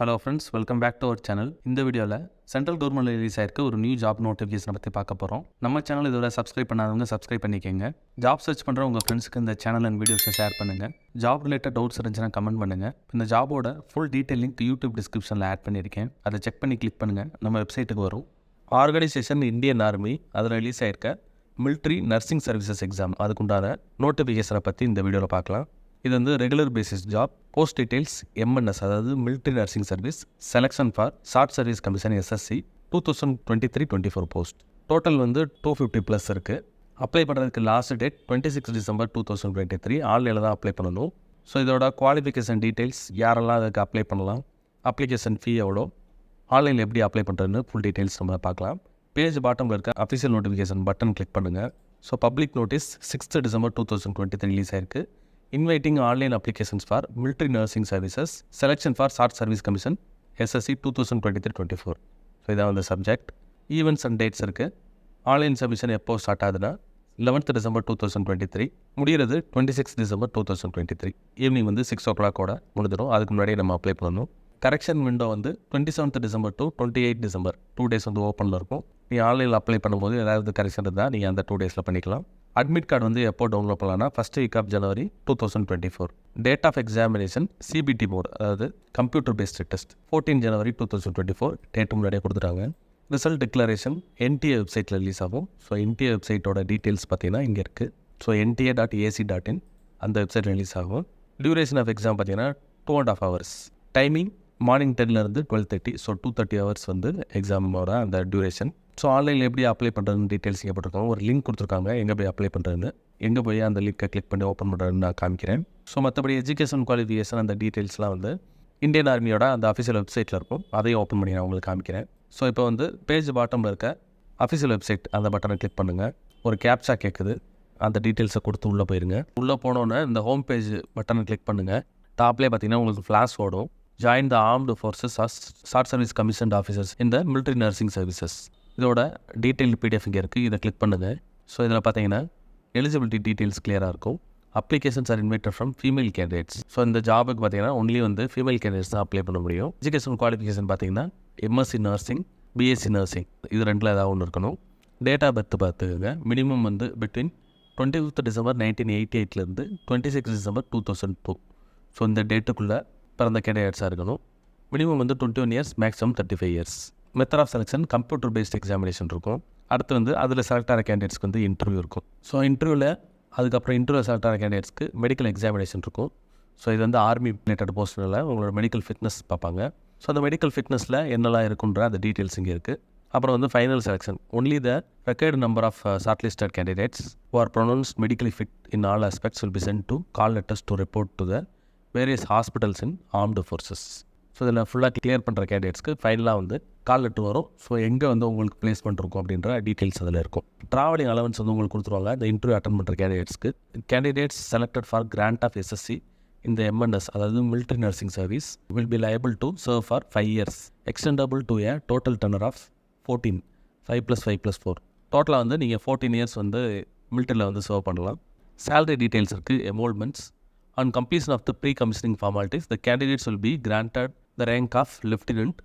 Hello friends, welcome back to our channel. இந்த வீடியோவில் central government release ஆயிருக்க ஒரு நியூ ஜாப் நோட்டிஃபிகேஷனை பற்றி பார்க்க போகிறோம். நம்ம சேனல் இதோட சப்ஸ்கிரைப் பண்ணாதவங்க சப்ஸ்கிரைப் பண்ணிக்கோங்க. ஜாப் சர்ச் பண்ணுற உங்கள் ஃப்ரெண்ட்ஸ்க்கு இந்த சேனல் அண்ட் வீடியோஸை ஷேர் பண்ணுங்கள். ஜாப் ரிலேட்டட் டவுட்ஸ் இருந்துச்சுன்னா கமெண்ட் பண்ணுங்கள். இந்த ஜாபோட ஃபுல் டீட்டெயில் லிங்க் யூடியூப் டிஸ்கிரிப்ஷனில் ஆட் பண்ணியிருக்கேன். அதை செக் பண்ணி கிளிக் பண்ணுங்கள், நம்ம வெப்சைட்டுக்கு வரும். ஆர்கனைசேஷன் இந்தியன் ஆர்மி அதில் ரிலீஸ் ஆயிருக்க மிலிட்ரி நர்சிங் சர்வீசஸ் எக்ஸாம் அதுக்குண்டான நோட்டிஃபிகேஷனை பற்றி இந்த வீடியோவில் பார்க்கலாம். இது வந்து regular basis job. Post details MNS, அதாவது military nursing service, selection for short service commission SSC 2023-24 post. Total வந்து 250+ இருக்குது. அப்ளை பண்ணுறதுக்கு லாஸ்ட் டேட் 26 டிசம்பர் 2023. ஆன்லைனில் தான் அப்ளை பண்ணணும். ஸோ இதோட குவாலிஃபிகேஷன் டீட்டெயில்ஸ், யாரெல்லாம் அதுக்கு அப்ளை பண்ணலாம், அப்ளிகேஷன் ஃபீ எவ்வளோ, ஆன்லைனில் எப்படி அப்ளை பண்ணுறதுன்னு ஃபுல் டீட்டெயில்ஸ் நம்ம பார்க்கலாம். பேஜ் பாட்டமில் இருக்க அஃபிஷியல் நோட்டிஃபிகேஷன் பட்டன் கிளிக் பண்ணுங்கள். So public notice 6 December 2023 release ஆயிருக்கு. Inviting online applications for military nursing services, selection for short service commission SSC 2023-24. So இதான் வந்து சப்ஜெக்ட். ஈவெண்ட்ஸ் அண்ட் டேட்ஸ் இருக்குது. ஆன்லைன் சப்மிஷன் எப்போ ஸ்டார்ட் ஆகுதுன்னா 11th December 2023, முடிகிறது 26 December 2023. Evening வந்து 6 o'clock முடிஞ்சிடும். அதுக்கு முன்னாடியே நம்ம அப்ளை பண்ணணும். கரெக்ஷன் விண்டோ வந்து 27th December to 28 December 2 days வந்து ஓப்பனில் இருக்கும். நீங்கள் ஆன்லைனில் அப்ளை பண்ணும்போது ஏதாவது கரெக்ஷன் இருந்தால் நீங்கள் அந்த 2 days பண்ணிக்கலாம். அட்மிட் கார்டு வந்து எப்போ டவுன்லோட் பண்ணலாம்னா first week of January 2024. Date of examination CBT mode, அதாவது computer based test 14 January 2024. Date முன்னாடியே கொடுத்துட்டாங்க. ரிசல்ட் டிக்ளரேஷன் என்டிஏ வெப்சைட்டில் ரிலீஸ் ஆகும். ஸோ என்டிஏ வெப்சைட்டோட டீட்டெயில்ஸ் பார்த்தீங்கன்னா இங்கே இருக்குது. ஸோ nta.ac.in அந்த வெப்சைட் ரிலீஸ் ஆகும். டியூரேஷன் ஆஃப் எக்ஸாம் பார்த்தீங்கன்னா 2.5 hours. டைமிங் மார்னிங் 10லேருந்து 12:30. ஸோ 230 hours வந்து எக்ஸாமோட அந்த டியூரேஷன். ஸோ ஆன்லைனில் எப்படி அப்ளை பண்ணுறதுன்னு டீட்டெயில்ஸ் இங்கே போட்டிருக்காங்க. ஒரு லிங்க் கொடுத்துருக்காங்க, எங்கே போய் அப்ளை பண்ணுறதுன்னு. எங்கே போய் அந்த லிங்கை கிளிக் பண்ணி ஓப்பன் பண்ணுறதுன்னு நான் காமிக்கிறேன். ஸோ மற்றபடி எஜுகேஷன் குவாலிஃபிகேஷன் அந்த டீட்டெயில்ஸ்லாம் வந்து இந்தியன் ஆர்மியோட அந்த அஃபிஷியல் வெப்சைட்டில் இருக்கும். அதையும் ஓப்பன் பண்ணி நான் உங்களுக்கு காமிக்கிறேன். ஸோ இப்போ வந்து பேஜ் பாட்டமில் இருக்க அஃபிஷியல் வெப்சைட் அந்த பட்டனை கிளிக் பண்ணுங்கள். ஒரு கேப்சா கேட்குது, அந்த டீட்டெயில்ஸை கொடுத்து உள்ளே போயிருங்க. உள்ளே போனோன்னே இந்த ஹோம் பேஜ் பட்டனை கிளிக் பண்ணுங்கள். டாப்லேயே பார்த்தீங்கன்னா உங்களுக்கு ஃப்ளாஷ் ஓடும். Join the armed forces short service commissioned officers இந்த மிலிட்ரி நர்சிங் சர்வீசஸ். இதோட டீட்டெயில் பிடிஎஃப் இங்கே இருக்குது, இதை கிளிக் பண்ணுங்கள். ஸோ இதில் பார்த்தீங்கன்னா எலிஜிபிலிட்டி டீட்டெயில்ஸ் கிளியராக இருக்கும். Applications R invited from female candidates. So இந்த ஜாபுக்கு பார்த்தீங்கன்னா ஒன்லி வந்து ஃபீமேல் கேண்டிடேட்ஸ் தான் அப்ளை பண்ண முடியும். எஜுகேஷன் குவாலிஃபிகேஷன் பார்த்தீங்கன்னா எம்எஸ்சி நர்சிங், பிஎஸ்சி நர்சிங், இது ரெண்டில் ஏதாவது ஒன்று இருக்கணும். டேட் ஆஃப் பர்த் பார்த்துக்கோங்க. மினிமம் வந்து between 25th December 1988 26 December 2002. So இந்த டேட்டுக்குள்ளே பிறந்த கேண்டிடேட்ஸாக இருக்கணும். மினிமம் வந்து 21 years, maximum 35 years. Method of selection computer based examination இருக்கும். அடுத்து வந்து அதில் செலக்ட் ஆகிற கேண்டிடேட்ஸ்க்கு வந்து இன்டர்வியூ இருக்கும். ஸோ இன்டர்வியூவில் அதுக்கப்புறம் இன்டர்வியூ செலக்ட் ஆகிற கேண்டிடேட்ஸ்க்கு மெடிக்கல் எக்ஸாமினேஷன் இருக்கும். ஸோ இது வந்து ஆர்மி ரிலேட்டட் போஸ்டில் உங்களோட மெடிக்கல் ஃபிட்னஸ் பார்ப்பாங்க. ஸோ அந்த மெடிக்கல் ஃபிட்னஸில் என்னெல்லாம் இருக்குன்ற அந்த டீட்டெயில்ஸ் இங்கே இருக்குது. அப்புறம் வந்து final selection only the required number of short listed candidates who are pronounced medically fit in all aspects will be sent to call letters to report to the various hospitals in armed forces. So இதில் ஃபுல்லாக clear பண்ணுற கேண்டிடேட்ஸ்க்கு ஃபைனலாக வந்து call letter வரும். So எங்கே வந்து உங்களுக்கு placement இருக்கும் அப்படின்ற டீட்டெயில்ஸ் அதில் இருக்கும். ட்ராவலிங் அலவன்ஸ் வந்து உங்களுக்கு கொடுத்துருவாங்க இந்த இன்டர்வியூ அட்டன் பண்ணுற கேண்டிடேட்ஸ்க்கு. Candidates selected for grant of SSC இந்த எம்என்எஸ், அதாவது military nursing service, will be liable to serve for 5 years, extendable to a total tenure of 14, 5 + 5 + 4. டோட்டலாக வந்து நீங்கள் 14 years வந்து மிலிட்டரியில் வந்து சர்வ் பண்ணலாம். சேலரி டீட்டெயில்ஸ் இருக்குது, எமோல்மெண்ட்ஸ். On completion of the pre-commissioning formalities, the candidates will be granted the rank of lieutenant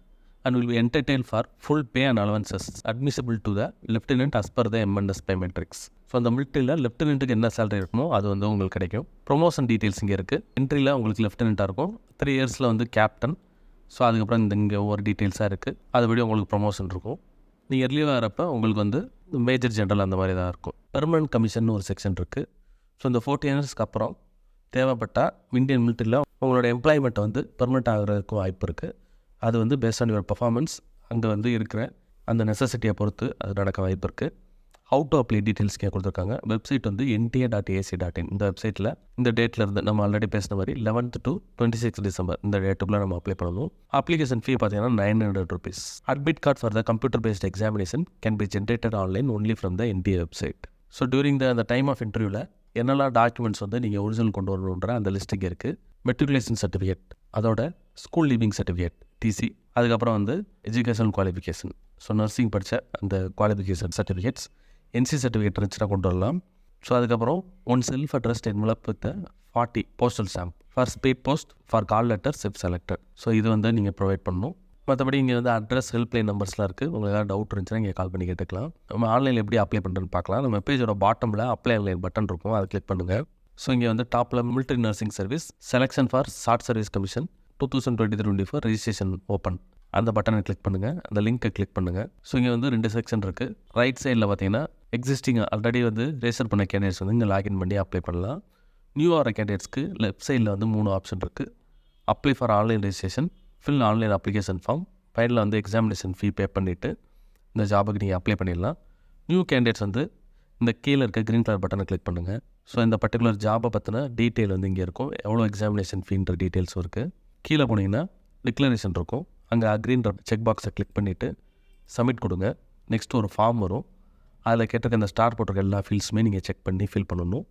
and will be entitled for full pay and allowances admissible to the lieutenant as per the MNS pay matrix. So அந்த மிலிட்டரியில் லெஃப்டினெண்ட்டுக்கு என்ன salary இருக்குமோ அது வந்து உங்களுக்கு கிடைக்கும். Promotion details இங்கே இருக்குது. என்ட்ரியில் உங்களுக்கு லெஃப்டினெண்ட்டாக இருக்கும். 3 years வந்து கேப்டன். ஸோ அதுக்கப்புறம் இங்கே ஒவ்வொரு டீட்டெயில்ஸாக இருக்குது. அதுபடி உங்களுக்கு ப்ரொமோஷன் இருக்கும். நீங்கள் ரிலீவ் ஆகிறப்ப உங்களுக்கு வந்து மேஜர் ஜென்ரல் அந்த மாதிரி தான் இருக்கும். பெர்மனன்ட் கமிஷன் ஒரு செக்ஷன் இருக்குது. ஸோ இந்த 14 yearsக்கு அப்புறம் தேவைப்பட்டால் இந்தியன் மிலிட்டரியில் உங்களோட எம்ப்ளாய்மெண்ட்டை வந்து பெர்மனெண்ட் ஆகிறதுக்கும் வாய்ப்பு இருக்குது. அது வந்து பேஸ்ட் ஆன் யுவர் பர்ஃபார்மன்ஸ் அங்கே வந்து இருக்கிற அந்த நெசசிட்டியை பொறுத்து அது நடக்க வாய்ப்பு இருக்குது. ஹவு டு அப்ளை டீட்டெயில்ஸ் கொடுத்துருக்காங்க. வெப்சைட் வந்து nta.ac.in. இந்த வெப்சைட்டில் இந்த டேட்டில் இருந்து நம்ம ஆல்ரெடி பேசின மாதிரி 11th to 26 டிசம்பர் இந்த டேட்டுக்குள்ளே நம்ம அப்ளை பண்ணணும். அப்ளிகேஷன் ஃபீ பார்த்தீங்கன்னா 900 rupees. Admit card for the computer based examination can be generated online only from the NTA website. So during அந்த டைம் ஆஃப் இன்டர்வியூவில் என்னெல்லாம் டாக்குமெண்ட்ஸ் வந்து நீங்கள் ஒரிஜினல் கொண்டு வரணுன்ற அந்த லிஸ்ட் இங்கே இருக்குது. மெட்ரிகுலேஷன் சர்டிஃபிகேட், அதோட ஸ்கூல் லீவிங் சர்டிஃபிகேட் டிசி, அதுக்கப்புறம் வந்து எஜுகேஷன் குவாலிஃபிகேஷன், ஸோ நர்சிங் படித்த அந்த குவாலிஃபிகேஷன் சர்டிஃபிகேட்ஸ், NC சர்டிஃபிகேட் இருந்துச்சுன்னா கொண்டு வரலாம். ஸோ அதுக்கப்புறம் one self addressed envelope with 40 postal stamp for speed post for call letter if selected. So இது வந்து நீங்கள் ப்ரொவைட் பண்ணணும். மற்றபடி இங்கே வந்து அட்ரஸ் ஹெல்ப்லைன் நம்பர்ஸ்லாம் இருக்குது. உங்களுக்கு ஏதாவது டவுட் இருந்துச்சுன்னா இங்கே கால் பண்ணி கேட்டுக்கலாம். நம்ம ஆன்லைனில் எப்படி அப்ளை பண்ணுறதுன்னு பார்க்கலாம். நம்ம பேஜோட பாட்டமில் அப்ளை ஆன்லைன் பட்டன் இருக்கும், அதை கிளிக் பண்ணுங்கள். ஸோ இங்கே வந்து டாப்பில் military nursing service selection for short service commission 2023-24 registration open அந்த பட்டனை கிளிக் பண்ணுங்கள், அந்த லிங்க்கை கிளிக் பண்ணுங்கள். ஸோ இங்கே வந்து 2 செக்ஷன் இருக்குது. ரைட் சைடில் பார்த்தீங்கன்னா எக்ஸிஸ்டிங் ஆல்ரெடி வந்து ரெஜிஸ்டர் பண்ண கேண்டிடேட்ஸ் வந்து இங்கே லாகின் பண்ணி அப்ளை பண்ணலாம். நியூ ஆகிற கேண்டிடேட்ஸ்க்கு லெஃப்ட் சைடில் வந்து 3 ஆப்ஷன் இருக்குது. Apply for online registration, fill online application form, ஃபைனலில் வந்து எக்ஸாமினேஷன் ஃபீ பே பண்ணிவிட்டு இந்த ஜாபுக்கு நீங்கள் அப்ளை பண்ணிடலாம். நியூ கேண்டிடேட்ஸ் வந்து இந்த கீழே இருக்க க்ரீன் கலர் பட்டனை கிளிக் பண்ணுங்கள். ஸோ இந்த பர்டிகுலர் ஜாபை பற்றின டீட்டெயில் வந்து இங்கே இருக்கும், எவ்வளோ எக்ஸாமினேஷன் ஃபீன்ற டீட்டெயில்ஸும் இருக்குது. கீழே போனீங்கன்னா டிக்ளரேஷன் இருக்கும், அங்கே அக்ரீன்ற செக் பாக்ஸை கிளிக் பண்ணிவிட்டு சப்மிட் கொடுங்க. நெக்ஸ்ட் ஒரு ஃபார்ம் வரும், அதில் கேட்டிருக்க இந்த ஸ்டார் போட்டிருக்க எல்லா ஃபீல்ட்ஸுமே நீங்கள் செக் பண்ணி ஃபில் பண்ணணும்.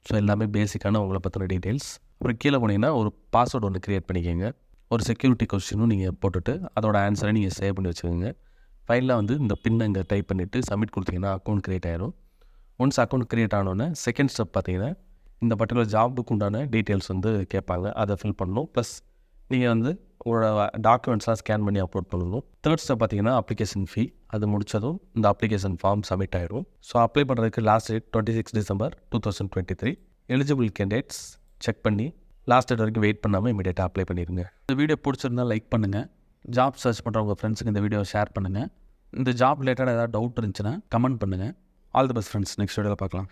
ஸோ எல்லாமே பேசிக்கான உங்களை பற்றின டீட்டெயில்ஸ். அப்புறம் கீழே போனீங்கன்னா ஒரு பாஸ்வேர்டு ஒன்று க்ரியேட் பண்ணிக்கோங்க. ஒரு செக்யூரிட்டி கொஸ்டினும் நீங்கள் போட்டுட்டு அதோட ஆன்சரை நீங்கள் சேவ் பண்ணி வச்சுக்கோங்க. ஃபைலில் வந்து இந்த பின்னை இங்கே டைப் பண்ணிவிட்டு சப்மிட் கொடுத்தீங்கன்னா அக்கௌண்ட் க்ரியேட் ஆகிடும். ஒன்ஸ் அக்கௌண்ட் க்ரியேட் ஆனோடனே செகண்ட் ஸ்டெப் பார்த்தீங்கன்னா இந்த பர்டிகுலர் ஜாபுக்கு உண்டான டீட்டெயில்ஸ் வந்து கேட்பாங்க, அதை ஃபில் பண்ணணும். ப்ளஸ் நீங்கள் வந்து உங்களோட டாக்குமெண்ட்ஸ்லாம் ஸ்கேன் பண்ணி அப்லோட் பண்ணணும். தேர்ட் ஸ்டெப் பார்த்தீங்கன்னா அப்ளிகேஷன் ஃபீ, அது முடித்ததும் இந்த அப்ளிகேஷன் ஃபார்ம் சப்மிட் ஆகிடும். ஸோ அப்ளை பண்ணுறதுக்கு last date 26 December 2023. Eligible candidates check பண்ணி லாஸ்ட் டேட் வரைக்கும் வெயிட் பண்ணாமல் இமீடியட்டாக அப்ளை பண்ணிடுங்க. இந்த வீடியோ பிடிச்சிருந்தால் லைக் பண்ணுங்கள். ஜாப் சர்ச் பண்ணுற உங்கள் ஃப்ரெண்ட்ஸுக்கு இந்த வீடியோவை ஷேர் பண்ணுங்கள். இந்த ஜாப் ரிலேட்டடாக ஏதாவது டவுட் இருந்துச்சுன்னா கமெண்ட் பண்ணுங்கள். All the best friends, next வீடியோவில் பார்க்கலாம்.